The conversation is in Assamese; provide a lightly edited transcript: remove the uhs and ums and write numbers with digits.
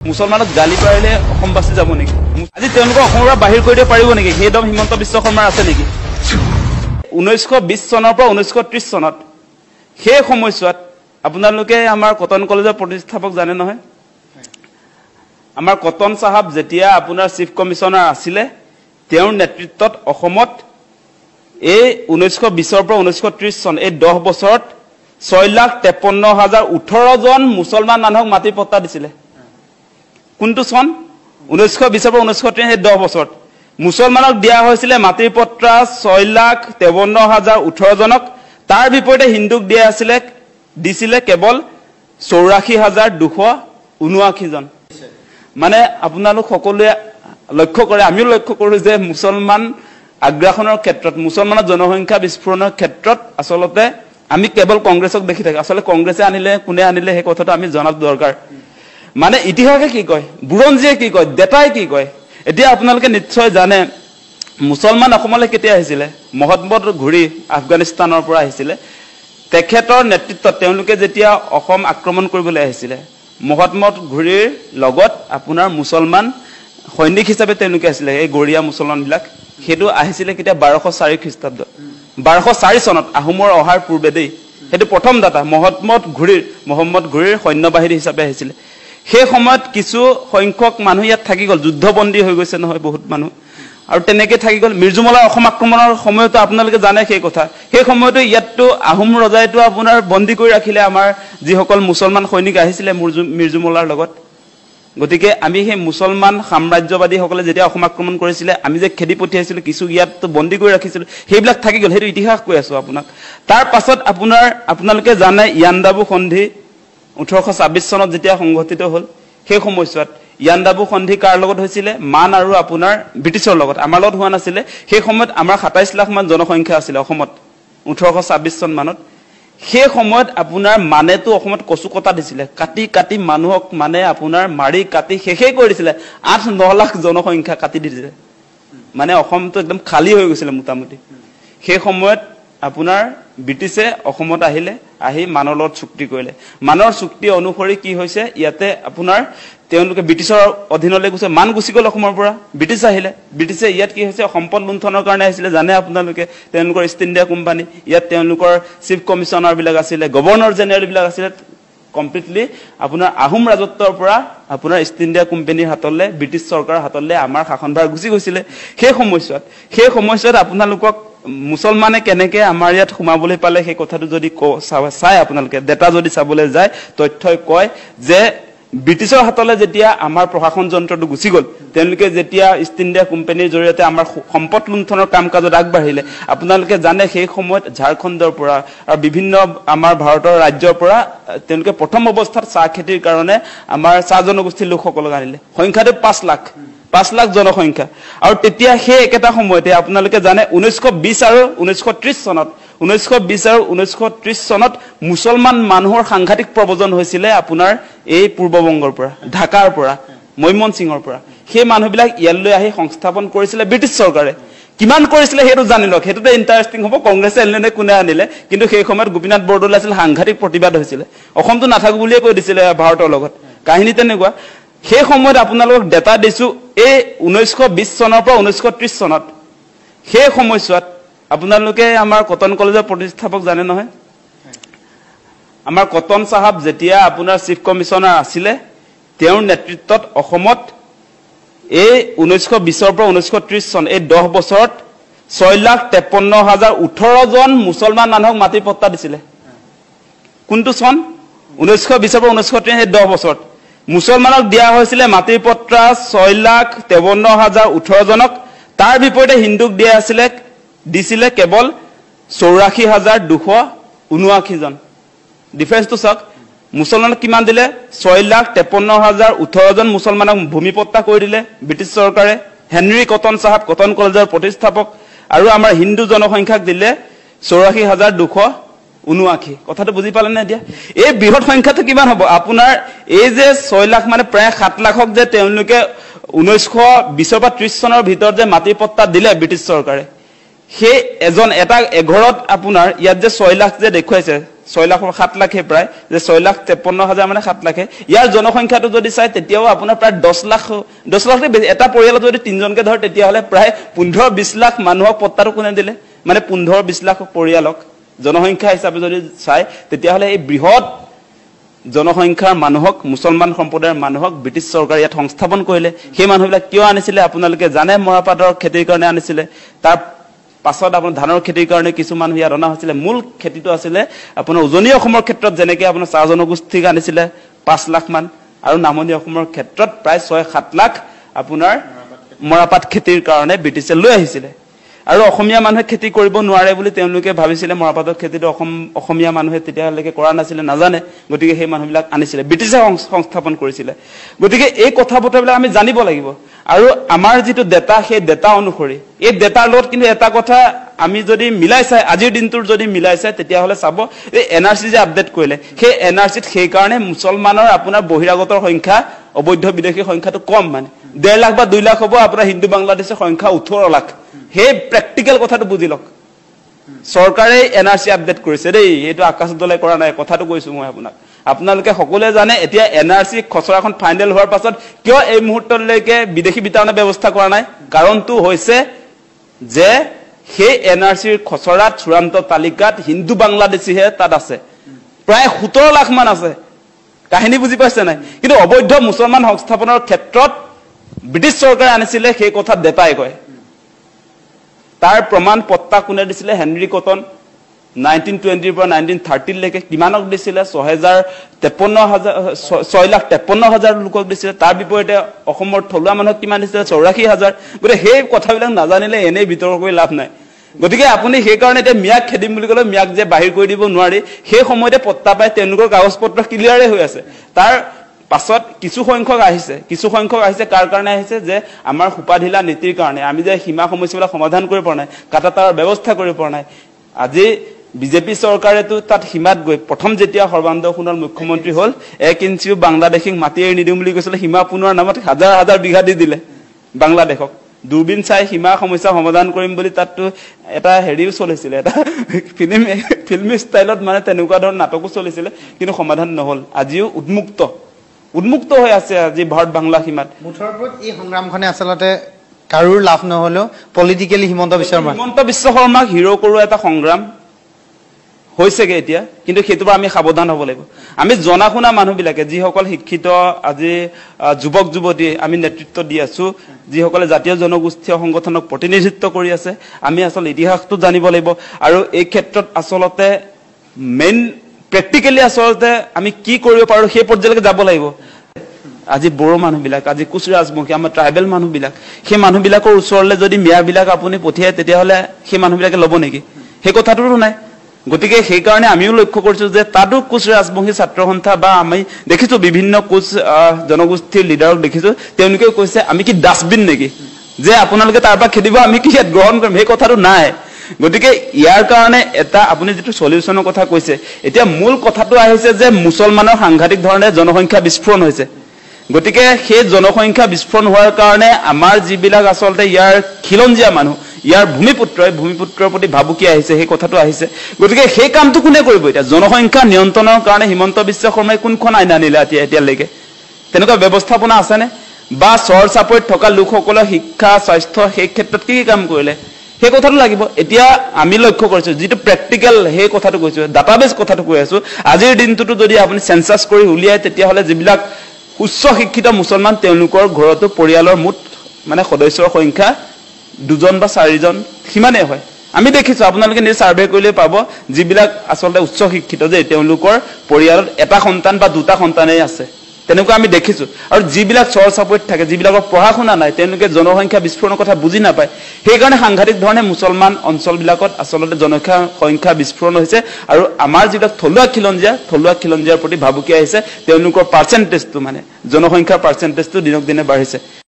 মুছলমানক গালি পাৰিলে অসম বাছি যাব নেকি? আজি তেওঁলোকক অসমৰ পৰা বাহিৰ কৰি দিব পাৰিব নেকি? সেই দম হিমন্ত বিশ্ব শৰ্মাৰ আছে নেকি? 1920 চনৰ পৰা 1930 চনত সেই সময়ছোৱাত আপোনালোকে আমাৰ কটন কলেজৰ প্ৰতিষ্ঠাপক জানে নহয়? আমাৰ কটন সাহাব যেতিয়া আপোনাৰ চিফ কমিশনাৰ আছিলে তেওঁৰ নেতৃত্বত অসমত এই 1920 পৰা 1930 চন এই 10 বছৰত 6,53,018 জন মুছলমান মানুহক মাটি পট্টা দিছিলে। কোনটো চন? 1920 পৰা 1930 এই 10 বছৰত মুছলমানক দিয়া হৈছিলে মাটিৰ পট্টা 6,53,018 জনক। তাৰ বিপৰীতে হিন্দুক দিয়া দিছিলে কেৱল 84,279 জন। মানে আপোনালোক সকলোৱে লক্ষ্য কৰে, আমিও লক্ষ্য কৰোঁ যে মুছলমান আগ্ৰাসনৰ ক্ষেত্ৰত মুছলমানৰ জনসংখ্যা বিস্ফোৰণৰ ক্ষেত্ৰত আচলতে আমি কেৱল কংগ্ৰেছক দেখি থাকোঁ। আচলতে কংগ্ৰেছে আনিলে কোনে আনিলে সেই কথাটো আমি জনাটো দৰকাৰ। মানে ইতিহাসে কি কয়, বুৰঞ্জীয়ে কি কয়, ডেটাই কি কয়। এতিয়া আপোনালোকে নিশ্চয় জানে মুছলমান অসমলৈ কেতিয়া আহিছিলে? মহম্মদ ঘুৰি আফগানিস্তানৰ পৰা আহিছিলে। তেখেতৰ নেতৃত্বত তেওঁলোকে যেতিয়া অসম আক্ৰমণ কৰিবলৈ আহিছিলে মহম্মদ ঘুৰিৰ লগত আপোনাৰ মুছলমান সৈনিক হিচাপে তেওঁলোকে আছিলে এই গৰীয়া মুছলমানবিলাক। সেইটো আহিছিলে কেতিয়া? 1204 খ্ৰীষ্টাব্দ 1204 চনত আহোমৰ অহাৰ পূৰ্বে দেই। সেইটো প্ৰথম দাতা মহম্মদ ঘুৰিৰ সৈন্যবাহিনী হিচাপে আহিছিলে। সেই সময়ত কিছু সংখ্যক মানুহ ইয়াত থাকি গ'ল, যুদ্ধবন্দী হৈ গৈছে নহয় বহুত মানুহ, আৰু তেনেকে থাকি গ'ল। মিৰ্জুমলাৰ অসম আক্ৰমণৰ সময়তো আপোনালোকে জানে সেই কথা। সেই সময়তো ইয়াততো আহোম ৰজাইতো আপোনাৰ বন্দী কৰি ৰাখিলে আমাৰ যিসকল মুছলমান সৈনিক আহিছিলে মিৰ্জুমলাৰ লগত। গতিকে আমি সেই মুছলমান সাম্ৰাজ্যবাদীসকলে যেতিয়া অসম আক্ৰমণ কৰিছিলে আমি যে খেদি পঠিয়াইছিলোঁ, কিছু ইয়াততো বন্দী কৰি ৰাখিছিলোঁ, সেইবিলাক থাকি গ'ল। সেইটো ইতিহাস কৈ আছোঁ আপোনাক। তাৰ পাছত আপোনালোকে জানে ইয়াণ্ডাবু সন্ধি 1826 চনত যেতিয়া সংঘটিত হ'ল সেই সময়ছোৱাত ইয়াণ্ডাবু সন্ধি কাৰ লগত হৈছিলে? মান আৰু আপোনাৰ ব্ৰিটিছৰ লগত, আমাৰ লগত হোৱা নাছিলে। সেই সময়ত আমাৰ 27 লাখ মান জনসংখ্যা আছিলে অসমত 1826 চন মানত। সেই সময়ত আপোনাৰ মানেতো অসমত কচু কটা দিছিলে, কাটি কাটি মানুহক মানে আপোনাৰ মাৰি কাটি শেষেই কৰি দিছিলে। 8-9 লাখ জনসংখ্যা কাটি দিছিলে। মানে অসমটো একদম খালী হৈ গৈছিলে মোটামুটি। সেই সময়ত আপোনাৰ ব্ৰিটিছে অসমত আহি মানৰ লগত চুক্তি কৰিলে। মানৰ চুক্তি অনুসৰি কি হৈছে, ইয়াতে আপোনাৰ তেওঁলোকে ব্ৰিটিছৰ অধীনলৈ গৈছে, মান গুচি গ'ল অসমৰ পৰা। ব্ৰিটিছ আহিলে, ব্ৰিটিছে ইয়াত কি হৈছে সম্পদ লুণ্ঠনৰ কাৰণে আহিছিলে। জানে আপোনালোকে তেওঁলোকৰ ইষ্ট ইণ্ডিয়া কোম্পানী, ইয়াত তেওঁলোকৰ চিফ কমিশনাৰবিলাক আছিলে, গভৰ্ণৰ জেনেৰেলবিলাক আছিলে। কমপ্লিটলি আপোনাৰ আহোম ৰাজত্বৰ পৰা আপোনাৰ ইষ্ট ইণ্ডিয়া কোম্পানীৰ হাতলৈ, ব্ৰিটিছ চৰকাৰৰ হাতলৈ আমাৰ শাসনভাৰ গুচি গৈছিলে। সেই সময়ছোৱাত আপোনালোকক মুছলমানে কেনেকে আমাৰ ইয়াত সোমাবলৈ পালে সেই কথাটো যদি চাই আপোনালোকে ডেটা যদি চাবলৈ যায়, তথ্যই কয় যে ব্ৰিটিছৰ হাতলৈ যেতিয়া আমাৰ প্ৰশাসন যন্ত্ৰটো গুচি গ'ল, তেওঁলোকে যেতিয়া ইষ্ট ইণ্ডিয়া কোম্পানীৰ জৰিয়তে আমাৰ সম্পদ লুণ্ঠনৰ কাম কাজত আগবাঢ়িলে, আপোনালোকে জানে সেই সময়ত ঝাৰখণ্ডৰ পৰা আৰু বিভিন্ন আমাৰ ভাৰতৰ ৰাজ্যৰ পৰা তেওঁলোকে প্ৰথম অৱস্থাত চাহ খেতিৰ কাৰণে আমাৰ চাহ জনগোষ্ঠীৰ লোকসকলক আনিলে। সংখ্যাটো 5 লাখ জনসংখ্যা। আৰু তেতিয়া সেই একেটা সময়তে আপোনালোকে জানে 1920 আৰু 1930 চনত মুছলমান মানুহৰ সাংঘাতিক প্ৰব্ৰজন হৈছিলে আপোনাৰ এই পূৰ্ববংগৰ পৰা, ঢাকাৰ পৰা, মৈমনসিঙৰ পৰা। সেই মানুহবিলাক ইয়ালৈ আহি সংস্থাপন কৰিছিলে ব্ৰিটিছ চৰকাৰে। কিমান কৰিছিলে সেইটো জানি লওক, সেইটোতে ইণ্টাৰেষ্টিং হ'ব। কংগ্ৰেছে আনিলে কোনে আনিলে, কিন্তু সেই সময়ত গোপীনাথ বৰদলৈ আছিল, সাংঘাতিক প্ৰতিবাদ হৈছিলে। অসমটো নাথাকো বুলিয়ে কৈ দিছিলে ভাৰতৰ লগত। কাহিনী তেনেকুৱা। সেই সময়ত আপোনালোকক ডেটা দিছোঁ, এই 1920 চনৰ পৰা 1930 চনত সেই সময়ছোৱাত আপোনালোকে আমাৰ কটন কলেজৰ প্ৰতিষ্ঠাপক জানে নহয়? আমাৰ কটন সাহাব যেতিয়া আপোনাৰ চিফ কমিশনাৰ আছিলে তেওঁৰ নেতৃত্বত অসমত এই 1920 পৰা 1930 চন এই 10 বছৰত 6,53,018 জন মুছলমান মানুহক মাটি পট্টা দিছিলে। কোনটো চন? 1920 পৰা 1930 এই 10 বছৰত মুছলমানক দিয়া হৈছিলে মাটিৰ পট্টা 6,53,018 জনক। তাৰ বিপৰীতে হিন্দুক দিছিলে কেৱল 84,279 জন। ডিফাৰেন্সটো চাওক, মুছলমানক কিমান দিলে? 6,53,018 জন মুছলমানক ভূমি পট্টা কৰি দিলে ব্ৰিটিছ চৰকাৰে। হেনৰি কটন সাহাব কটন কলেজৰ প্ৰতিষ্ঠাপক। আৰু আমাৰ হিন্দু জনসংখ্যাক দিলে 84,279। কথাটো বুজি পালে নে? এতিয়া এই বৃহৎ সংখ্যাটো কিমান হ'ব আপোনাৰ? এই যে 6 লাখ মানে প্ৰায় 7 লাখক যে তেওঁলোকে 1920 পৰা 30 চনৰ ভিতৰত যে মাটি পট্টা দিলে ব্ৰিটিছ চৰকাৰে, সেই এটা এঘৰত আপোনাৰ ইয়াত যে 6 লাখ যে দেখুৱাইছে 6 লাখ 7 লাখে প্ৰায় যে 6,53,000 মানে 7 লাখে ইয়াৰ জনসংখ্যাটো যদি চাই তেতিয়াও আপোনাৰ প্ৰায় 10 লাখ এটা পৰিয়ালত যদি 3 জনকে ধৰ তেতিয়া হলে প্ৰায় 15-20 লাখ মানুহক পট্টাটো কোনে দিলে মানে 15-20 লাখ পৰিয়ালক জনসংখ্যা হিচাপে যদি চাই তেতিয়া হলে এই বৃহৎ জনসংখ্যাৰ মানুহক মুছলমান সম্প্ৰদায়ৰ মানুহক ব্ৰিটিছ চৰকাৰে ইয়াত সংস্থাপন কৰিলে সেই মানুহবিলাক কিয় আনিছিলে আপোনালোকে জানে মৰাপাটৰ খেতিৰ কাৰণে আনিছিলে তাৰ পাছত আপোনাৰ ধানৰ খেতিৰ কাৰণে কিছু মানুহ ইয়াত অনা হৈছিলে মূল খেতিটো আছিলে আপোনাৰ উজনি অসমৰ ক্ষেত্ৰত যেনেকৈ আপোনাৰ চাহ জনগোষ্ঠীক আনিছিলে 5 লাখ মান আৰু নামনি অসমৰ ক্ষেত্ৰত প্ৰায় 6-7 লাখ আপোনাৰ মৰাপাট খেতিৰ কাৰণে ব্ৰিটিছে লৈ আহিছিলে আৰু অসমীয়া মানুহে খেতি কৰিব নোৱাৰে বুলি তেওঁলোকে ভাবিছিলে মৰাপাটৰ খেতিটো অসমীয়া মানুহে তেতিয়ালৈকে কৰা নাছিলে নাজানে গতিকে সেই মানুহবিলাক আনিছিলে ব্ৰিটিছে সংস্থাপন কৰিছিলে গতিকে এই কথা বতৰাবিলাক আমি জানিব লাগিব আৰু আমাৰ যেটো ডেটা সেই ডেটা অনুসৰি এই ডেটাৰ লগত কিন্তু এটা কথা আমি যদি মিলাই চাই আজিৰ দিনটোৰ যদি মিলাই চাই তেতিয়া হলে চাব এই এনআৰসি যে আপডেট কৰিলে সেই এনআৰসিত সেই কাৰণে মুছলমানৰ আপোনাৰ বহিৰাগতৰ সংখ্যা অবৈধ বিদেশী সংখ্যাটো কম মানে 1.5 লাখ বা 2 লাখ হ'ব আপোনাৰ হিন্দু বাংলাদেশৰ সংখ্যা 18 লাখ হে প্ৰ্যাকটিক্যাল কথাটো বুজি লওক সৰকাৰে এনআৰসি আপডেট কৰিছে দেই এটো আকাশ দলে কৰা নাই কথাটো কৈছো মই আপোনালোকে সকলোৱে জানে এতিয়া এনআৰসি খচৰাখন ফাইনেল হোৱাৰ পাছত কিয় এই মুহূৰ্তলৈকে বিদেশী বিতৰণৰ ব্যৱস্থা কৰা নাই কাৰণটো হৈছে যে সেই এনআৰসিৰ খচৰাত চূড়ান্ত তালিকাত হিন্দু বাংলাদেশীহে তাত আছে প্ৰায় 17 লাখ মান আছে কাহিনী বুজি পাইছে নাই কিন্তু অবৈধ মুছলমান সংস্থাপনৰ ক্ষেত্ৰত ব্ৰিটিছ চৰকাৰে আনিছিলে সেই কথা ডেটাই কয় তাৰ প্ৰমাণ পত্তা কোনে দিছিলে হেনৰি কটন 1920 পৰা 1930 লৈকে কিমানক দিছিলে 6,53,000 লোকক দিছিলে তাৰ বিপৰীতে অসমৰ থলুৱা মানুহক কিমান দিছিলে 84,000 গতিকে সেই কথাবিলাক নাজানিলে এনে বিতৰ্ক কৰি লাভ নাই গতিকে আপুনি সেই কাৰণে এতিয়া মিয়াক খেদিম বুলি ক'লে মিয়াক যে বাহিৰ কৰি দিব নোৱাৰি সেই সময়তে পত্তা পায় তেওঁলোকৰ কাগজ পত্ৰ ক্লিয়াৰে হৈ আছে তাৰ পাছত কিছু সংখ্যক আহিছে কাৰ কাৰণে আহিছে যে আমাৰ সুপাধিলা নীতিৰ কাৰণে আমি যে সীমা সমস্যাবিলাক সমাধান কৰিব পৰা নাই কাটাতাৰৰ ব্যৱস্থা কৰিব পৰা নাই আজি বিজেপি চৰকাৰেতো তাত সীমাত গৈ প্ৰথম যেতিয়া সৰ্বানন্দ সোণোৱাল মুখ্যমন্ত্ৰী হল 1 ইঞ্চিও বাংলাদেশিক মাটি এৰি নিদিম বুলি কৈছিল সীমা পুনৰ নামত হাজাৰ বিঘা দি দিলে বাংলাদেশক দুৰবিন চাই সীমা সমস্যা সমাধান কৰিম বুলি তাতটো এটা হেৰিও চলিছিল এটা ফিল্মি ষ্টাইলত মানে তেনেকুৱা ধৰণৰ নাটকো চলিছিল কিন্তু সমাধান নহল আজিও উন্মুক্ত হৈ আছে আজি ভাৰত বাংলা সীমাত মুঠৰ ওপৰত এই সংগ্ৰামখনে আচলতে কাৰুৰ লাভ নহলেও পলিটিক্যালি হিমন্ত বিশ্ব শৰ্মাক হিৰো কৰোৱা এটা সংগ্ৰাম হৈছেগে এতিয়া কিন্তু হেতুবা আমি সাৱধান হ'ব লাগিব আমি জনা শুনা মানুহবিলাকে যিসকল শিক্ষিত আজি যুৱক যুৱতী আমি নেতৃত্ব দি আছো যিসকলে জাতীয় জনগোষ্ঠীয় সংগঠনক প্ৰতিনিধিত্ব কৰি আছে আমি আসলে ইতিহাসটো জানিব লাগিব আৰু এই ক্ষেত্ৰত আসলতে মেইন প্ৰ্যাকটিক্যালি আসলতে আমি কি কৰিব পাৰো সেই পৰ্যায়লৈকে যাব লাগিব আজি বড়ো মানুহবিলাক আজি কুচ ৰাজবংশী আমাৰ ট্ৰাইবেল মানুহবিলাক সেই মানুহবিলাকৰ ওচৰলৈ যদি মিয়াবিলাক আপুনি পঠিয়ায় তেতিয়া হলে সেই মানুহবিলাকে ল'ব নেকি সেই কথাটোতো নাই গতিকে সেই কাৰণে আমিও লক্ষ্য কৰিছো যে তাতো কুচ ৰাজবংশী ছাত্ৰ সন্থা বা আমি দেখিছো বিভিন্ন কুচ জনগোষ্ঠীৰ লিডাৰক দেখিছো তেওঁলোকে কৈছে আমি কি ডাস্টবিন নেকি যে আপোনালোকে তাৰ পৰা খেদিব আমি কি ইয়াত গ্ৰহণ কৰিম সেই কথাটো নাই গতিকে ইয়াৰ কাৰণে এটা আপুনি যেটো সলিউশনৰ কথা কৈছে এতিয়া মূল কথাটো আহিছে যে মুছলমানৰ সাংঘাতিক ধৰণে জনসংখ্যা বিস্ফোৰণ হৈছে গতিকে সেই জনসংখ্যা বিস্ফোৰণ হোৱাৰ কাৰণে আমাৰ যিবিলাক আসলতে ইয়াৰ খিলঞ্জিয়া মানুহ ইয়াৰ ভূমিপুত্ৰৰ প্ৰতি ভাবুকি আহিছে সেই কথাটো আহিছে গতিকে সেই কামটো কোনে কৰিব এতিয়া জনসংখ্যা নিয়ন্ত্ৰণৰ কাৰণে হিমন্ত বিশ্ব শৰ্মাই কোনখন আইন আনিলে এতিয়ালৈকে তেনেকুৱা ব্যৱস্থাপনা আছেনে বা চৰ চাপৰিত থকা লোকসকলৰ শিক্ষা স্বাস্থ্য সেই ক্ষেত্ৰত কি কাম কৰিলে সেই কথাটো লাগিব এতিয়া আমি লক্ষ্য কৰিছো যেটো প্ৰ্যাকটিক্যাল সেই কথাটো কৈছো ডাটাবেস কথাটো কৈ আছো আজিৰ দিনটোটো যদি আপুনি সেন্সাস কৰি উলিয়ায় তেতিয়া হলে যিবিলাক উচ্চ শিক্ষিত মুছলমান তেওঁলোকৰ ঘৰতো পৰিয়ালৰ মুঠ মানে সদস্যৰ সংখ্যা 2 জন বা 4 জন সিমানে হয় আমি দেখিছো আপোনালোকে নি সাৰ্ভে কৰিলে পাব যিবিলাক আসলতে উচ্চ শিক্ষিত যে তেওঁলোকৰ পৰিয়ালত এটা সন্তান বা দুটা সন্তানই আছে তেনেকুৱা আমি দেখিছো আৰু যিবিলাক চৰ চাপৰিত থাকে যিবিলাকৰ পঢ়া শুনা নাই তেওঁলোকে জনসংখ্যা বিস্ফোৰণৰ কথা বুজি নাপায় সেই কাৰণে সাংঘাতিক ধৰণে মুছলমান অঞ্চলবিলাকত আসলতে জনসংখ্যা বিস্ফোৰণ হৈছে আৰু আমাৰ যিবিলাক থলুৱা খিলঞ্জিয়াৰ প্ৰতি ভাবুকি আহিছে তেওঁলোকৰ পাৰ্চেন্টেজটো মানে জনসংখ্যাৰ পাৰ্চেন্টেজটো দিনক দিনে বাঢ়িছে